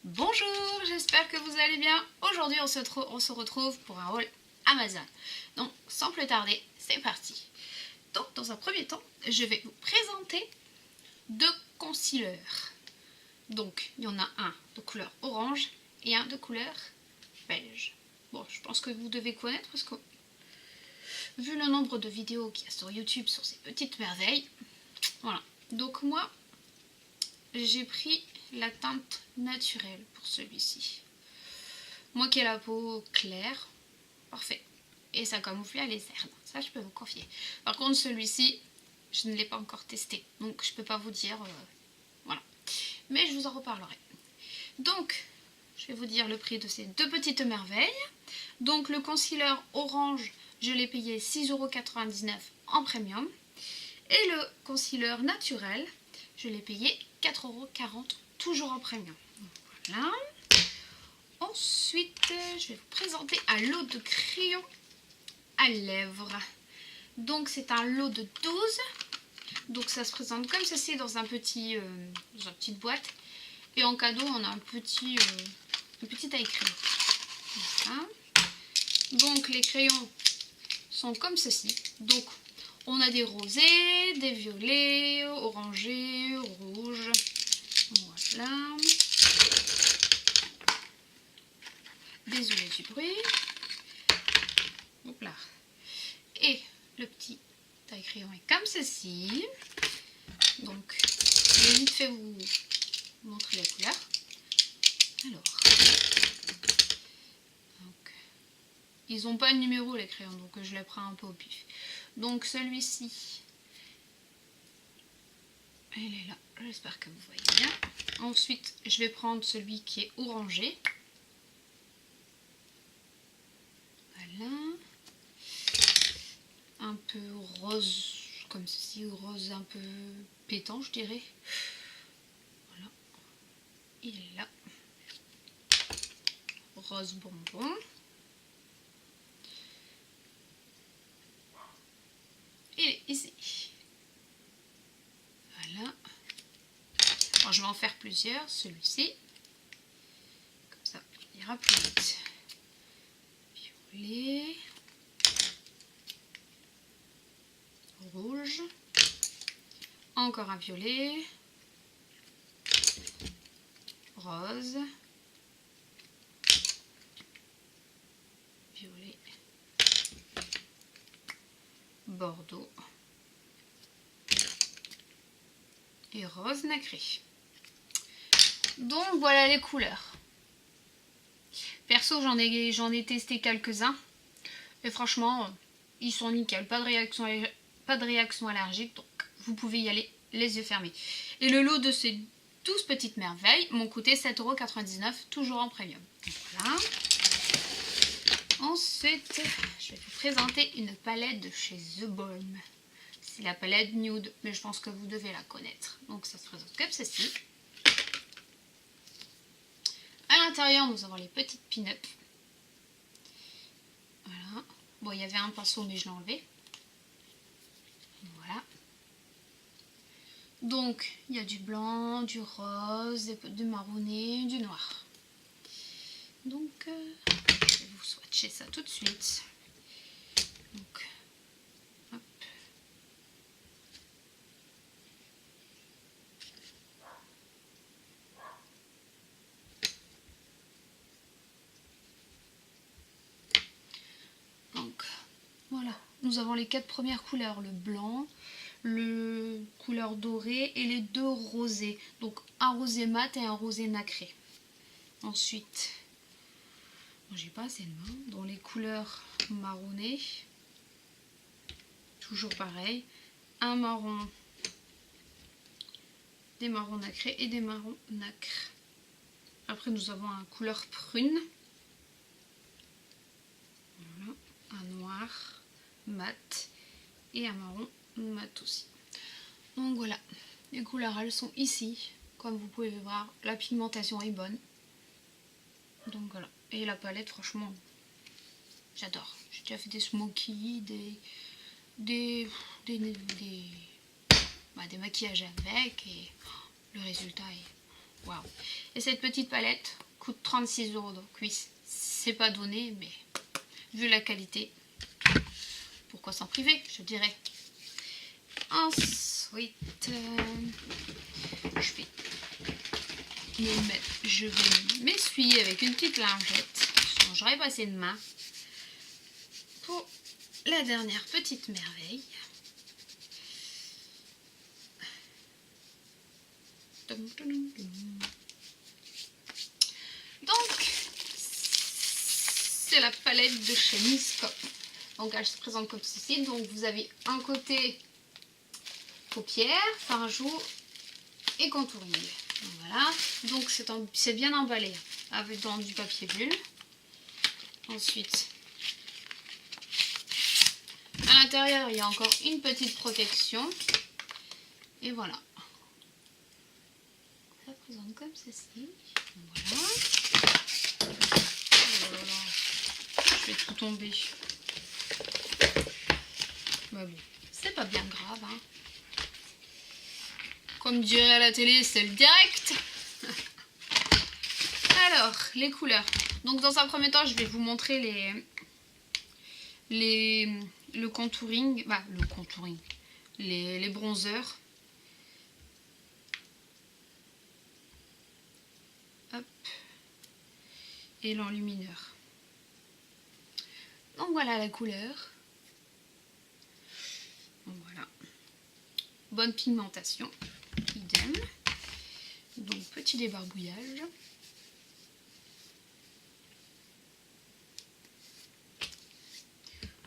Bonjour, j'espère que vous allez bien. Aujourd'hui, on se retrouve pour un haul Amazon. Donc, sans plus tarder, c'est parti. Donc, dans un premier temps, je vais vous présenter deux concealers. Donc, il y en a un de couleur orange et un de couleur beige. Bon, je pense que vous devez connaître parce que, vu le nombre de vidéos qu'il y a sur YouTube sur ces petites merveilles, voilà. Donc, moi, j'ai pris la teinte naturelle pour celui-ci. Moi qui ai la peau claire, parfait. Et ça camoufle les cernes, ça je peux vous confier. Par contre celui-ci, je ne l'ai pas encore testé, donc je peux pas vous dire, voilà. Mais je vous en reparlerai. Donc, je vais vous dire le prix de ces deux petites merveilles. Donc le concealer orange, je l'ai payé 6,99 € en premium. Et le concealer naturel, je l'ai payé 4,40 € toujours en premium. Voilà. Ensuite, je vais vous présenter un lot de crayons à lèvres. Donc c'est un lot de 12. Donc ça se présente comme ceci dans un petit, dans une petite boîte. Et en cadeau, on a une petite taille crayon. Voilà. Donc les crayons sont comme ceci. Donc on a des rosés, des violets, orangés, rouges. Voilà. Désolée du bruit. Hop là. Et le petit taille crayon est comme ceci. Donc, je vais vite fait vous montrer les couleurs. Alors, donc, ils n'ont pas de numéro les crayons, donc je les prends un peu au pif. Donc celui-ci, il est là. J'espère que vous voyez bien. Ensuite, je vais prendre celui qui est orangé. Voilà. Un peu rose, comme ceci, rose un peu pétant, je dirais. Voilà. Il est là. Rose bonbon. Il est ici. Voilà. Alors, je vais en faire plusieurs. Celui-ci. Comme ça, il ira plus vite. Violet. Rouge. Encore un violet. Rose. Violet. Bordeaux. Et rose nacré. Donc voilà les couleurs. Perso, j'en ai testé quelques-uns. Et franchement, ils sont nickel. Pas de réaction allergique. Donc vous pouvez y aller les yeux fermés. Et le lot de ces 12 petites merveilles m'ont coûté 7,99 €, toujours en premium. Voilà. Ensuite, je vais vous présenter une palette de chez The Balm. C'est la palette Nude, mais je pense que vous devez la connaître. Donc ça se présente comme ceci. À l'intérieur, nous avons les petites pin-up. Voilà. Bon, il y avait un pinceau, mais je l'ai enlevé. Voilà. Donc, il y a du blanc, du rose, du marronné, du noir. Donc, je vais vous swatcher ça tout de suite. Donc, hop. Donc, voilà. Nous avons les 4 premières couleurs, le blanc, le couleur dorée et les 2 rosés. Donc, un rosé mat et un rosé nacré. Ensuite, j'ai pas assez de main. Dans les couleurs marronnées, toujours pareil, un marron, des marrons nacrés et des marrons nacres. Après, nous avons un couleur prune. Voilà, un noir mat et un marron mat aussi. Donc voilà, les couleurs elles sont ici. Comme vous pouvez voir, la pigmentation est bonne. Donc voilà, et la palette franchement, j'adore. J'ai déjà fait des smokies, des maquillages avec et le résultat est waouh. Et cette petite palette coûte 36 €. Donc oui, c'est pas donné, mais vu la qualité, pourquoi s'en priver, je dirais. Ensuite, je vais m'essuyer avec une petite lingette. J'aurais passé de main pour la dernière petite merveille. Donc, c'est la palette de chez Misscope. Donc, elle se présente comme ceci. Donc, vous avez un côté paupières, fard à joues et contouring. Donc, voilà. Donc, c'est bien emballé avec dans du papier bulle. Ensuite, à l'intérieur, il y a encore une petite protection. Et voilà. Ça présente comme ceci. Voilà. Oh là là. Je vais tout tomber. Bah bon, c'est pas bien grave. Hein. Comme dirait à la télé, c'est le direct. Alors, les couleurs. Donc dans un premier temps, je vais vous montrer le contouring. Bah, le contouring. Les bronzers. Hop. Et l'enlumineur. Donc voilà la couleur. Donc voilà. Bonne pigmentation. Idem. Donc petit débarbouillage.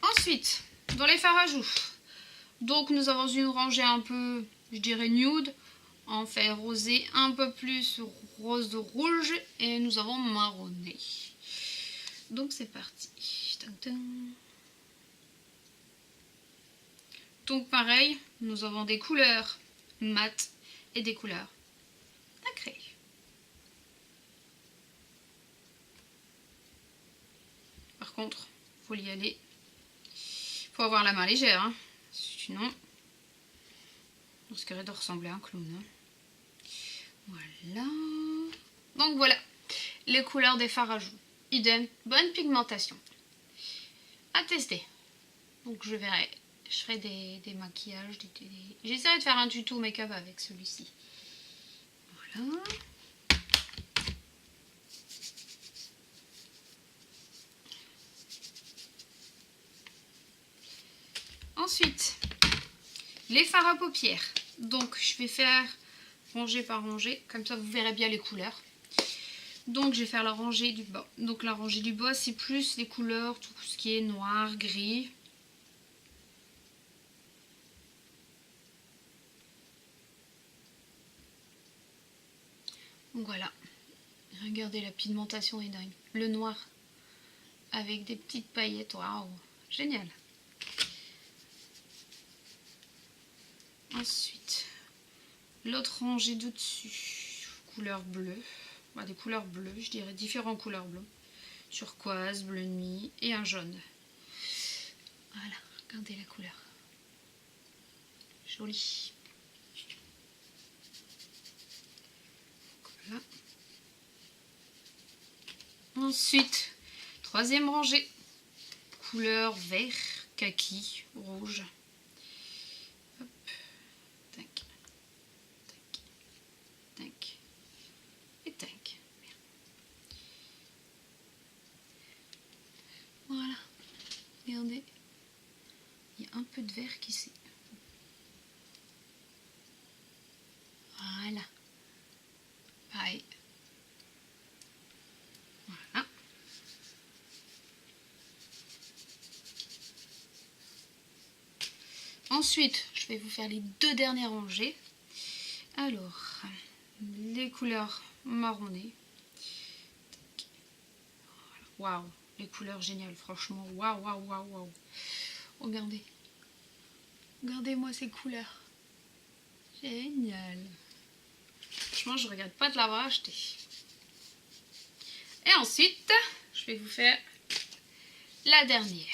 Ensuite, dans les fards à joues. Donc nous avons une rangée un peu, je dirais nude. En fait rosé, un peu plus rose de rouge. Et nous avons marronné. Donc c'est parti. Donc pareil, nous avons des couleurs mat et des couleurs nacrées. Par contre, il faut y aller. Il faut avoir la main légère, hein. Sinon, on risquerait de ressembler à un clown. Hein. Voilà. Donc voilà, les couleurs des fards à joues. Idem, bonne pigmentation. À tester. Donc je verrai. Je ferai des maquillages. J'essaierai de faire un tuto make-up avec celui-ci. Voilà. Ensuite, les fards à paupières. Donc je vais faire rangée par rangée. Comme ça vous verrez bien les couleurs. Donc je vais faire la rangée du bas. Donc la rangée du bas c'est plus les couleurs, tout ce qui est noir, gris. Donc voilà, regardez la pigmentation est dingue. Le noir avec des petites paillettes, waouh, génial. Ensuite, l'autre rangée de dessus, couleur bleue, bah, des couleurs bleues, je dirais différentes couleurs bleues. Turquoise, bleu nuit et un jaune. Voilà, regardez la couleur. Jolie. Voilà. Ensuite, troisième rangée, couleur vert, kaki, rouge. Hop, tac, tac, tac, et tac. Voilà, regardez, il y a un peu de vert qui s'est... Voilà, pareil. Voilà. Ensuite, je vais vous faire les deux dernières rangées. Alors, les couleurs marronnées. Waouh, les couleurs géniales, franchement. Waouh, waouh, waouh, waouh. Regardez. Regardez-moi ces couleurs. Génial. Franchement, je ne regrette pas de l'avoir acheté. Et ensuite, je vais vous faire la dernière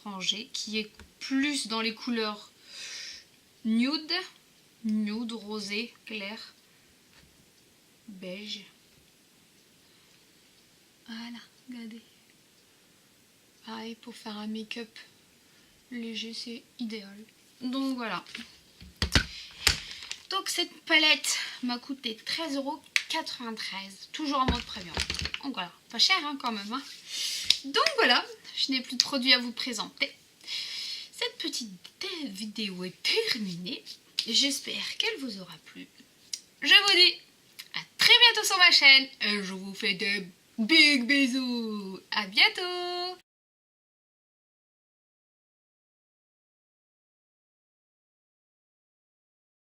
rangée qui est plus dans les couleurs nude, rosé, clair. beige. Voilà, regardez. Pareil, pour faire un make-up léger, c'est idéal. Donc voilà. Donc cette palette m'a coûté 13,93 €, toujours en mode premium. Donc voilà, pas cher hein, quand même. Hein. Donc voilà, je n'ai plus de produits à vous présenter. Cette petite vidéo est terminée. J'espère qu'elle vous aura plu. Je vous dis à très bientôt sur ma chaîne. Et je vous fais de big bisous. À bientôt.